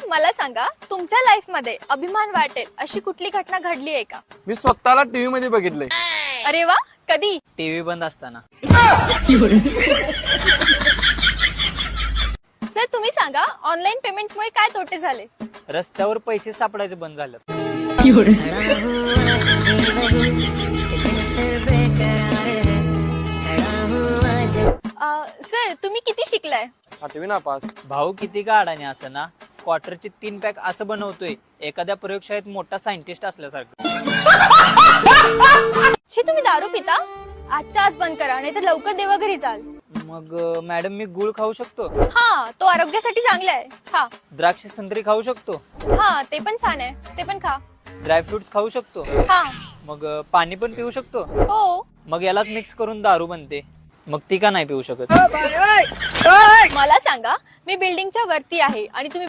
Sir मला सांगा, तुमच्या लाईफ मध्ये अभिमान वाटेल अशी कुठली घटना घडली आहे का? मी स्वतःला टीव्ही मध्ये बघितलंय. अरे वा, कधी? टीव्ही बंद असताना. सर तुम्ही सांगा, ऑनलाईन पेमेंटमुळे काय तोटे झाले? रस्त्यावर पैसे सापडायचे बंद झालं. सर तुम्ही किती शिकलाय? 8वी नापास. भाऊ किती का अडाणी असं ना, क्वार्टरचे 3 पॅक असं बनवतोय एखाद्या प्रयोगशाळेत मोठा सायंटिस्ट असल्यासारखं. छी, तुम्ही दारू पिता? आजच्या आज बंद करा, नाही तर लवकर देवाघरी जाल. मग मॅडम मी गुळ खाऊ शकतो? हा, तो आरोग्यासाठी चांगला आहे, खा. द्राक्ष संत्री खाऊ शकतो? हा, ते पण छान आहे, ते पण खा. ड्रायफ्रुट्स खाऊ शकतो? हा. मग पाणी पण पिऊ शकतो? हो. मग यालाच मिक्स करून दारू बनते, मग ती का नाही पिऊ शकत? मला सांगा, मी बिल्डिंगच्या वरती आहे आणि तुम्ही